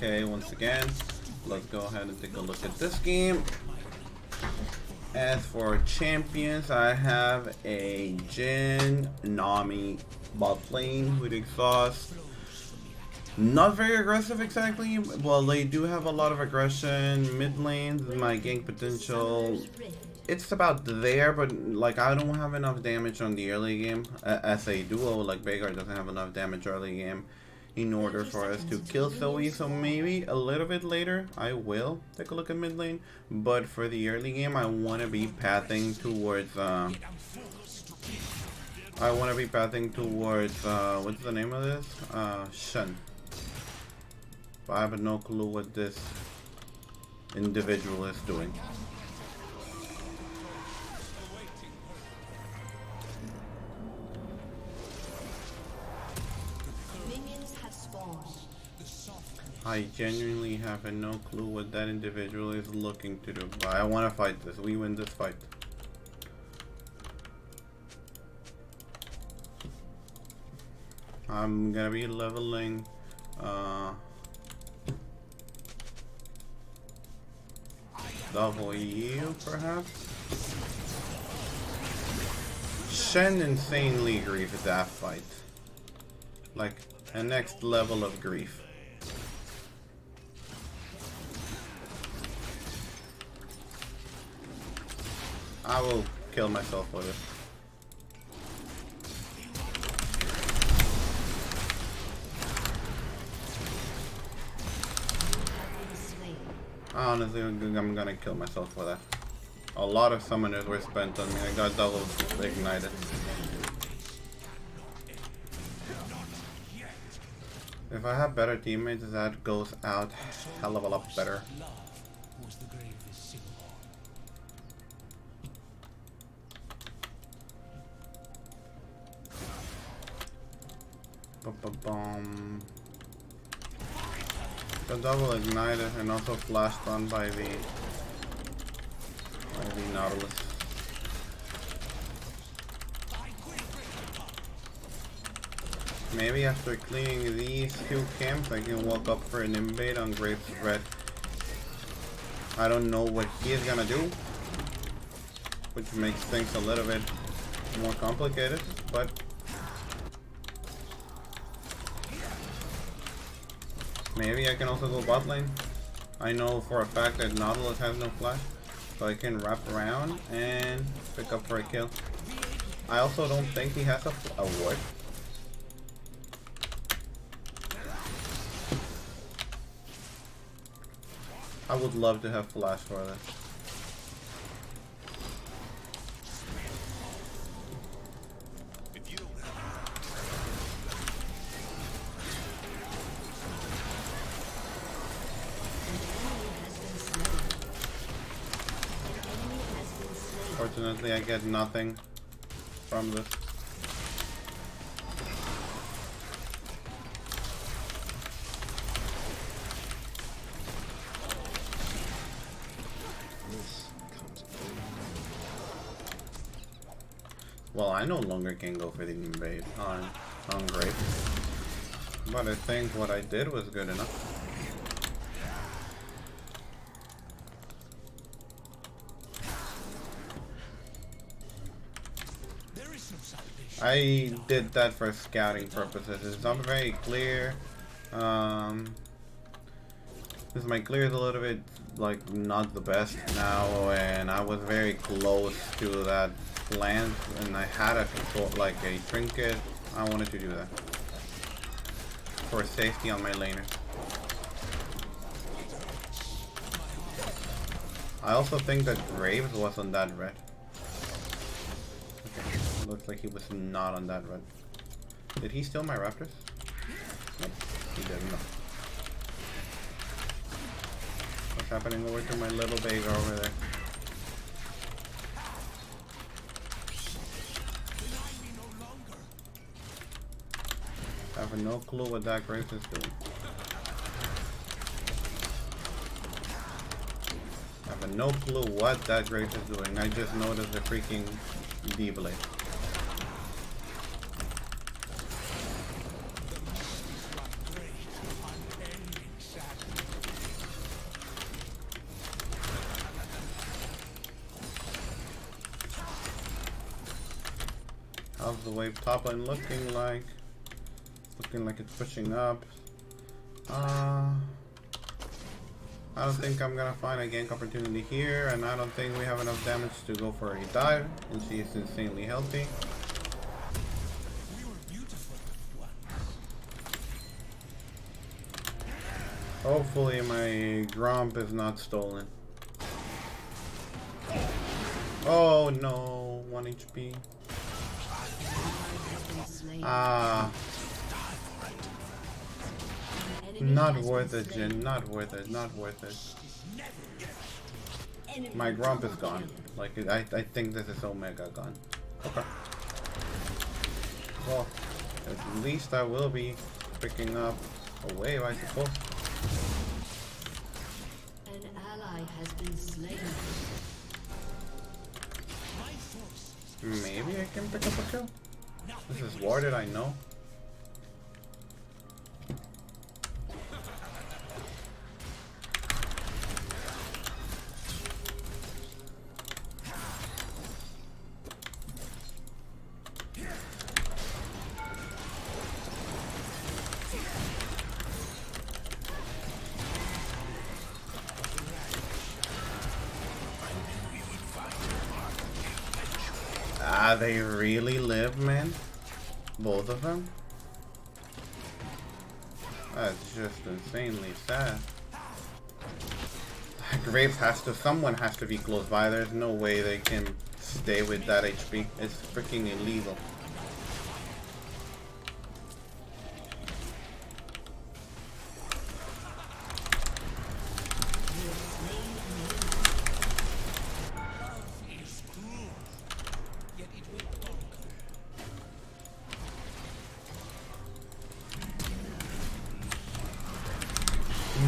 Okay, once again, let's go ahead and take a look at this game. As for champions, I have a Jhin, Nami, bot lane with exhaust. Not very aggressive exactly. Well, they do have a lot of aggression. Mid lane, my gank potential, it's about there, but like I don't have enough damage on the early game. As a duo, like Viego doesn't have enough damage early game in order for us to kill Zoe, so maybe a little bit later I will take a look at mid lane, but for the early game I want to be pathing towards what's the name of this? Shen. But I have no clue what this individual is doing. I genuinely have no clue what that individual is looking to do, but I want to fight this. We win this fight. I'm gonna be leveling W perhaps. Shen insanely grief at that fight. Like a next level of grief. I will kill myself for this. Honestly, I'm gonna kill myself for that. A lot of summoners were spent on me. I got double ignited. If I have better teammates, that goes out hell of a lot better. The double ignited and also flashed on by the Nautilus. Maybe after cleaning these two camps, I can walk up for an invade on Graves Red. I don't know what he is gonna do, which makes things a little bit more complicated, but maybe I can also go bot lane. I know for a fact that Nautilus has no flash, so I can wrap around and pick up for a kill. I also don't think he has a ward. I would love to have flash for this. Fortunately, I get nothing from this. Well, I no longer can go for the invade on Grape, but I think what I did was good enough. I did that for scouting purposes. It's not very clear. This my clear is a little bit like not the best now, and I was very close to that plant, and I had a control like a trinket. I wanted to do that for safety on my laner. I also think that Graves wasn't that red. Looks like he was not on that red. Did he steal my raptors? Nope, he didn't. What's happening over to my little Viego over there? I have no clue what that Graves is doing. I have no clue what that Graves is doing. I just noticed the freaking D-blade. How's the wave top lane looking like? Looking like it's pushing up. I don't think I'm gonna find a gank opportunity here, and I don't think we have enough damage to go for a dive, and she is insanely healthy. Hopefully my Gromp is not stolen. Oh no, 1 HP. Not worth it, Jin. Not worth it. Not worth it. My Gromp is gone. Like, I think this is Omega gone. Okay. Well, at least I will be picking up a wave, I suppose. An ally has been slain. Maybe I can pick up a kill. This is warded, I know. They really live, man? Both of them? That's just insanely sad. Graves has to, someone has to be close by. There's no way they can stay with that HP. It's freaking illegal.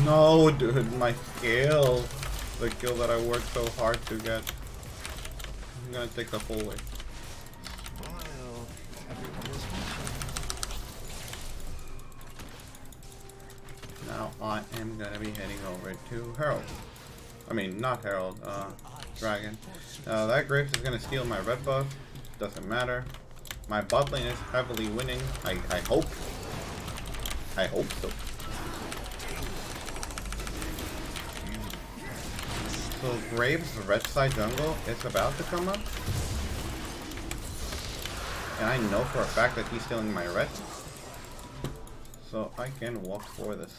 No, dude, my kill. The kill that I worked so hard to get. I'm gonna take the full way. Now I am gonna be heading over to Herald. I mean, not Herald, Dragon. That Graves is gonna steal my red buff. Doesn't matter. My bot lane is heavily winning. I hope. I hope so. So Graves' red side jungle is about to come up. And I know for a fact that he's stealing my red. So I can walk for this.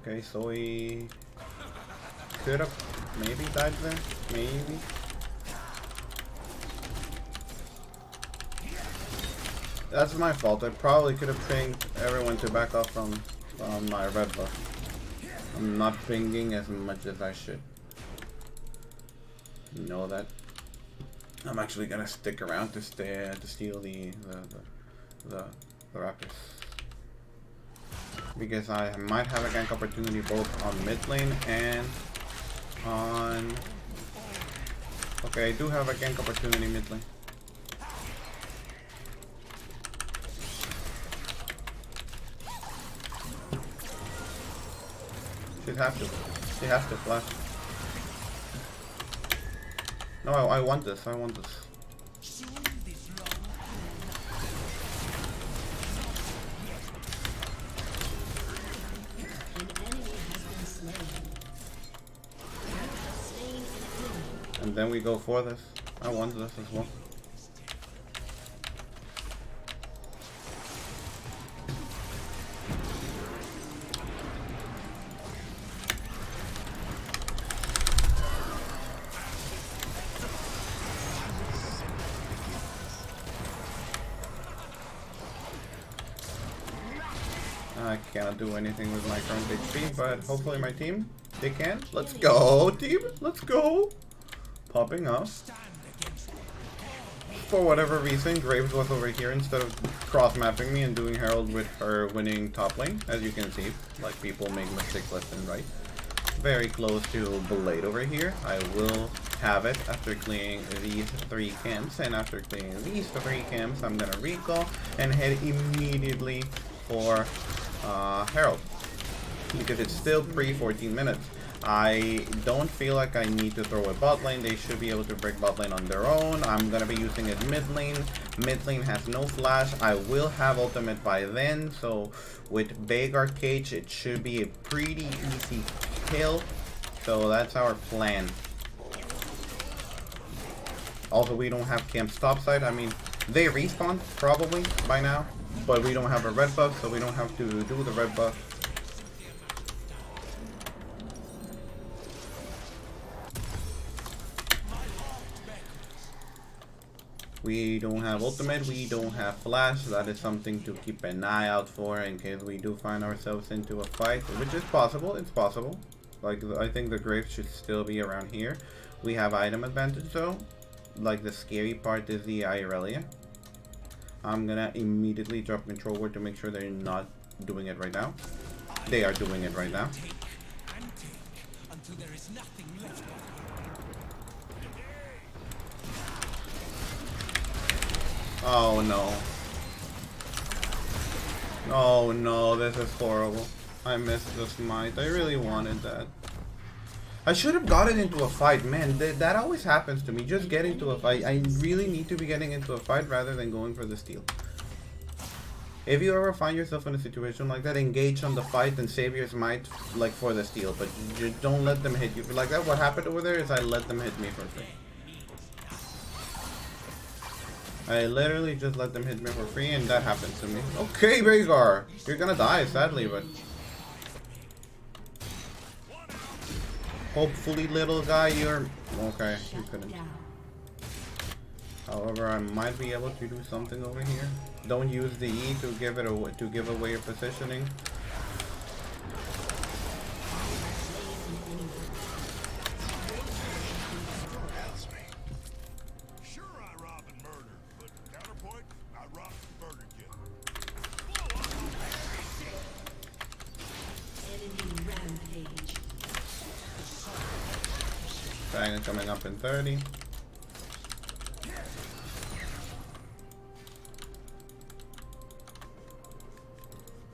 Okay, so he could have maybe died there. Maybe. That's my fault. I probably could have pinged everyone to back off from my red buff. I'm not pinging as much as I should. You know that. I'm actually gonna stick around to steal the Raptors. Because I might have a gank opportunity both on mid lane and on... Okay, I do have a gank opportunity mid lane. She'd have to. She has to flash. No, I want this. I want this. And then we go for this. I want this as well. I cannot do anything with my current HP, but hopefully my team, they can. Let's go, team. Let's go. Popping up. For whatever reason, Graves was over here instead of cross-mapping me and doing Herald with her winning top lane. As you can see, like, people make mistakes left and right. Very close to Blade over here. I will have it after clearing these 3 camps, and after clearing these 3 camps, I'm gonna recall and head immediately for Herald, because it's still pre 14 minutes. I don't feel like I need to throw a bot lane. They should be able to break bot lane on their own. I'm gonna be using it mid lane. Mid lane has no flash. I will have ultimate by then, so with Viego Cage it should be a pretty easy kill. So that's our plan. Also, we don't have camp topside. I mean, they respawn probably by now, but we don't have a red buff, so we don't have to do the red buff. We don't have ultimate, we don't have flash. That is something to keep an eye out for in case we do find ourselves into a fight, which is possible. It's possible. Like, I think the grave should still be around here. We have item advantage though. Like, the scary part is the Irelia. I'm gonna immediately drop control word to make sure they're not doing it right now. They are doing it right now. Oh no. Oh no, this is horrible. I missed the smite. I really wanted that. I should have gotten into a fight, man. That always happens to me. Just get into a fight. I really need to be getting into a fight rather than going for the steal. If you ever find yourself in a situation like that, engage on the fight and save your smite like for the steal. But you don't let them hit you. Like that, what happened over there is I let them hit me for free. I literally just let them hit me for free, and that happened to me. Okay, Viego, you're gonna die, sadly, but hopefully, little guy, you're okay. You couldn't. However, I might be able to do something over here. Don't use the E to give it away, to give away your positioning. Dragon coming up in 30.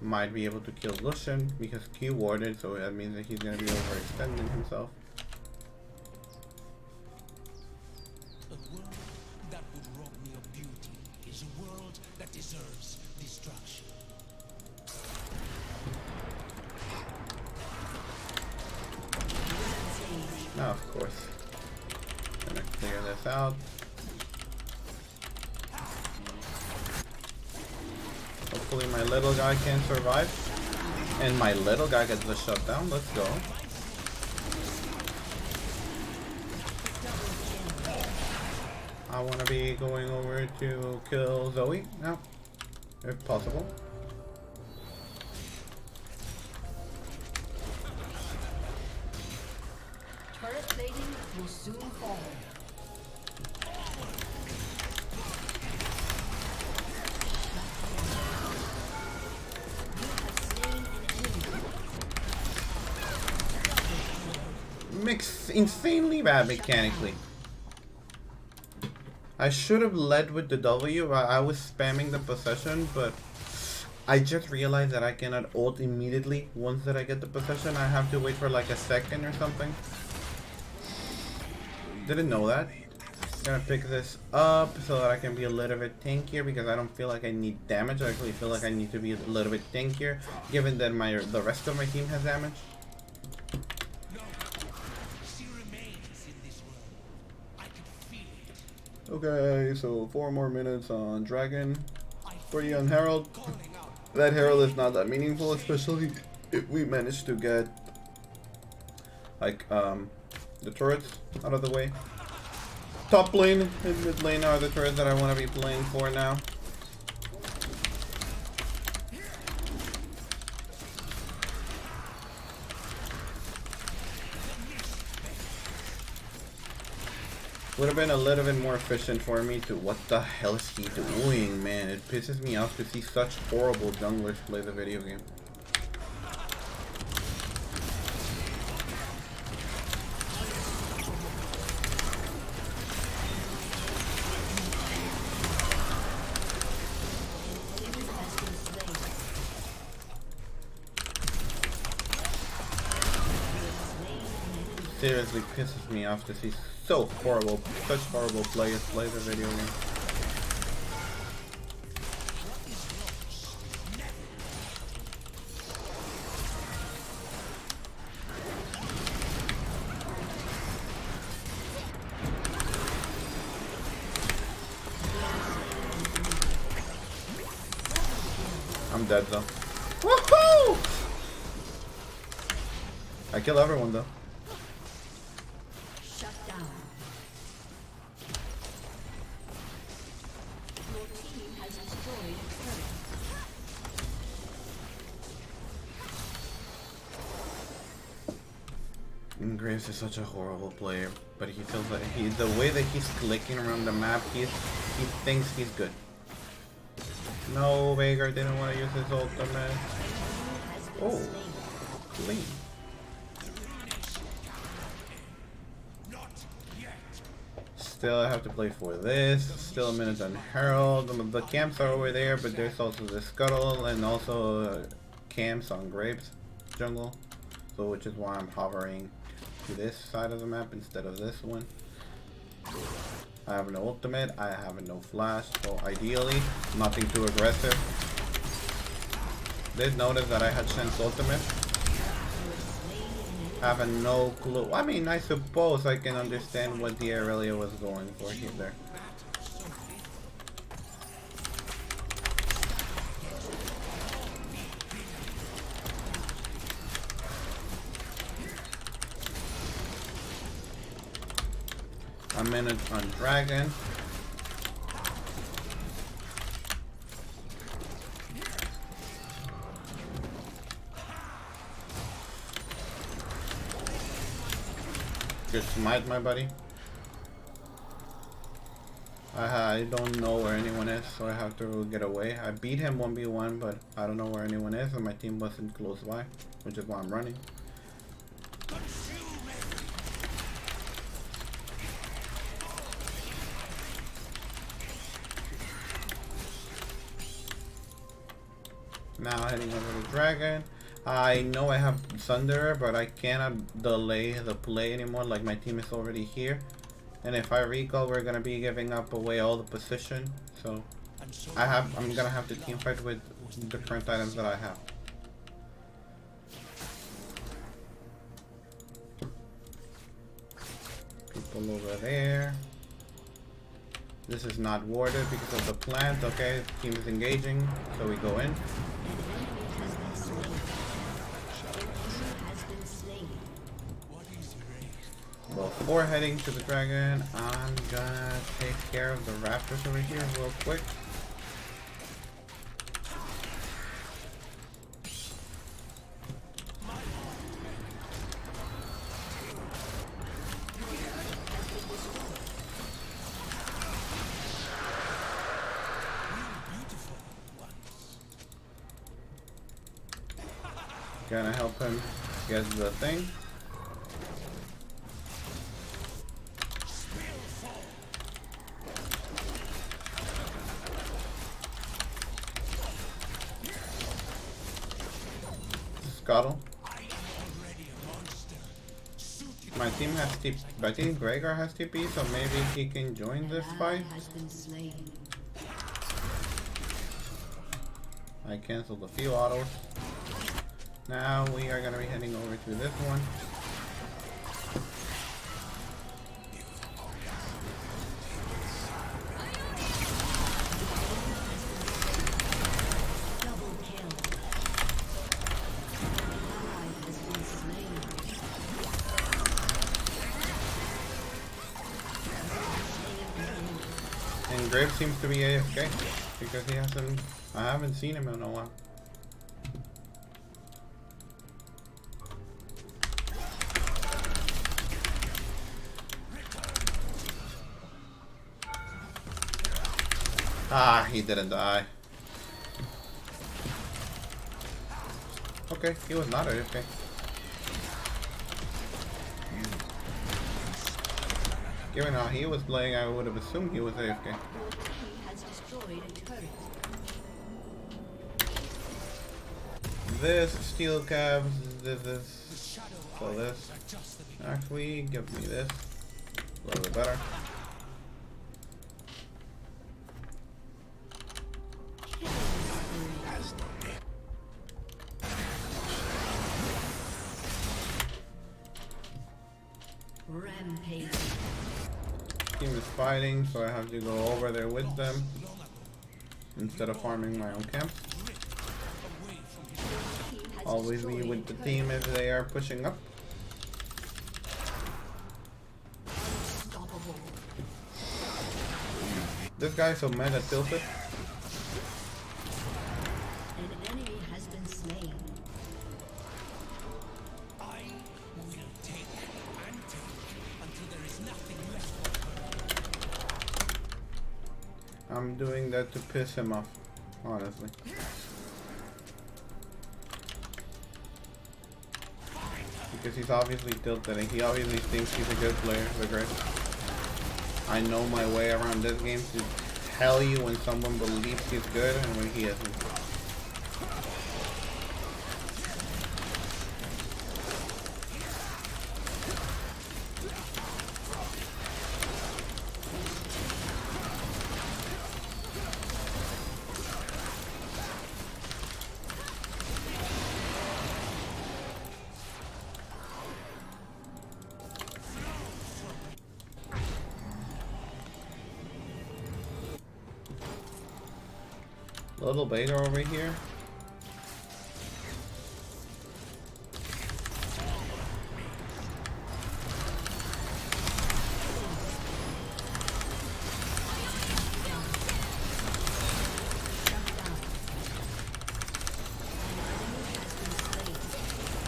Might be able to kill Lucian because Q warded, so that means that he's gonna be overextending himself. A world that would rob me of beauty is a world that deserves destruction. Now, of course, gonna clear this out. Hopefully my little guy can survive. And my little guy gets the shutdown. Let's go. I want to be going over to kill Zoe now, if possible. Turret plating will soon fall. Insanely bad mechanically. I should have led with the W. I was spamming the possession, but I just realized that I cannot ult immediately once that I get the possession. I have to wait for like a second or something. Didn't know that. Gonna pick this up so that I can be a little bit tankier because I don't feel like I need damage. I actually feel like I need to be a little bit tankier given that the rest of my team has damage. Okay, so 4 more minutes on Dragon, 3 on Herald. That Herald is not that meaningful, especially if we manage to get like the turrets out of the way. Top lane and mid lane are the turrets that I want to be playing for now. Would have been a little bit more efficient for me to... What the hell is he doing, man? It pisses me off to see such horrible junglers play the video game. seriously pisses me off to see so horrible, such horrible players play the video game. I'm dead though. Woohoo! I kill everyone though. Shut down. Your team has destroyed a turret. Graves is such a horrible player, but he feels like the way that he's clicking around the map, he thinks he's good. No, Viego didn't want to use his ultimate. Oh, clean. Still, I have to play for this. Still a minute on Herald. The camps are over there, but there's also the Scuttle and also camps on Graves jungle. So, which is why I'm hovering to this side of the map instead of this one. I have no ultimate, I have no flash, so ideally, nothing too aggressive. Did notice that I had Shen's ultimate. Having no clue. I mean, I suppose I can understand what the Aurelia was going for here there. A minute on Dragon. Just smite my buddy. I don't know where anyone is, so I have to get away. I beat him 1v1, but I don't know where anyone is, and my team wasn't close by, which is why I'm running. Now heading over to Dragon. I know I have Thunder, but I cannot delay the play anymore, like my team is already here. And if I recall, we're gonna be giving up away all the position. So I'm gonna have to team fight with the current items that I have. People over there. This is not warded because of the plant. Okay, team is engaging, so we go in. Before heading to the Dragon, I'm gonna take care of the Raptors over here real quick. Gonna help him get the thing. Scuttle. My team has TP. I think Gregor has TP, so maybe he can join this fight. I canceled a few autos. Now we are gonna be heading over to this one. And Graves seems to be AFK because he hasn't. I haven't seen him in a while. Ah, he didn't die. Okay, he was not AFK. Given how he was playing, I would have assumed he was AFK. This steel cabs, this, so this. Actually, give me this. A little bit better. Rampage. Team is fighting, so I have to go over there with them instead of farming my own camp. Always be with the team if they are pushing up. Unstoppable. This guy is so mega tilted. An enemy has been slain. I will take and take until there is nothing left. I'm doing that to piss him off, honestly. Because he's obviously tilted and he obviously thinks he's a good player, the great. I know my way around this game to tell you when someone believes he's good and when he isn't. Little beta over here.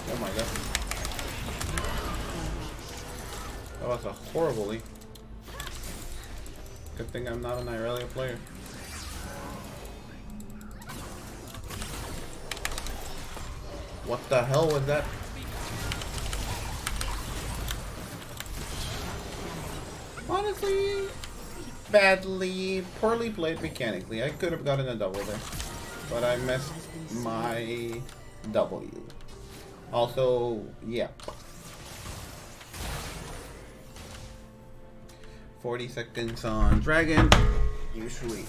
Oh my god. That was a horrible lead. Good thing I'm not an Irelia player. What the hell was that? Honestly, poorly played mechanically. I could have gotten a double there, but I missed my W. Also, yeah. 40 seconds on Dragon. Usually,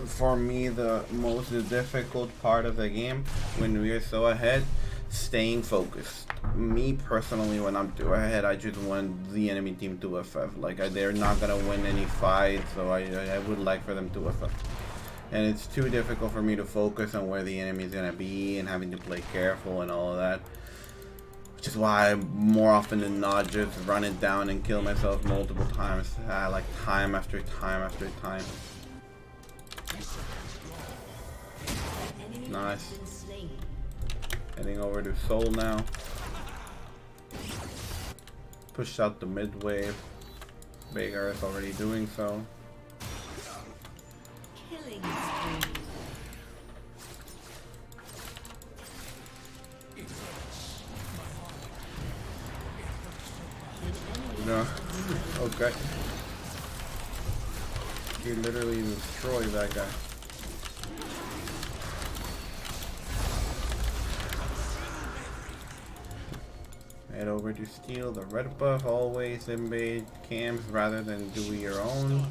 for me, the most difficult part of the game when we are so ahead. Staying focused. Me personally, when I'm too ahead, I just want the enemy team to FF. Like they're not gonna win any fights, so I would like for them to FF. And it's too difficult for me to focus on where the enemy is gonna be and having to play careful and all of that. Which is why I more often than not just run it down and kill myself multiple times. Like time after time after time. Nice. Heading over to Soul now. Push out the mid wave. Veigar is already doing so. Killing spree. No. Okay. He literally destroyed that guy. Head over to steal the red buff. Always invade camps rather than do your own.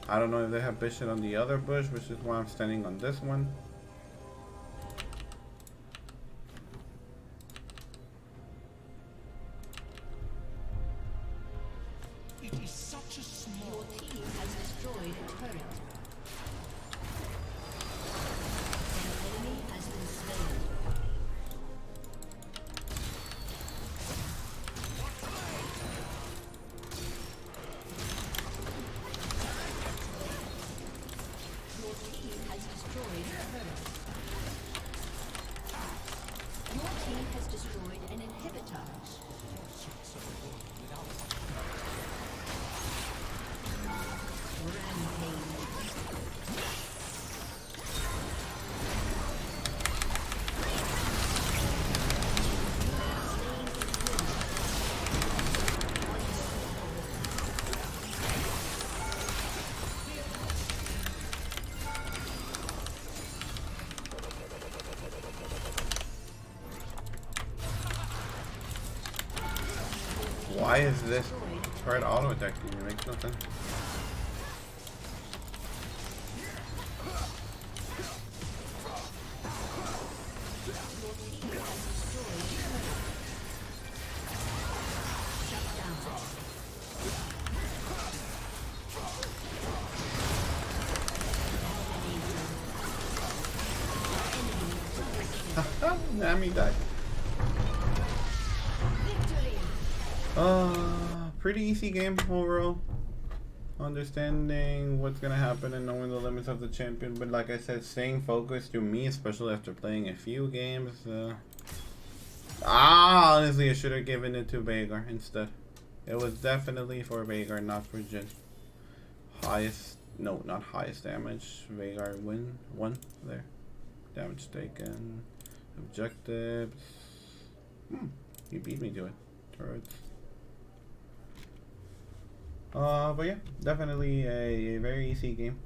I don't know if they have vision on the other bush, which is why I'm standing on this one. It is such a small. Your team has destroyed a turret. An enemy has been slain. Your team has destroyed a turret. Your team has destroyed an inhibitor. Why is this turret auto attacking? It makes no sense. Nami died. Pretty easy game overall. Understanding what's gonna happen and knowing the limits of the champion, but like I said, staying focused to me, especially after playing a few games. Honestly, I should have given it to Viego instead. It was definitely for Viego, not for Jin. Highest, no, not highest damage. Viego won there. Damage taken. Objectives. He beat me to it. Turrets. But yeah, definitely a very easy game.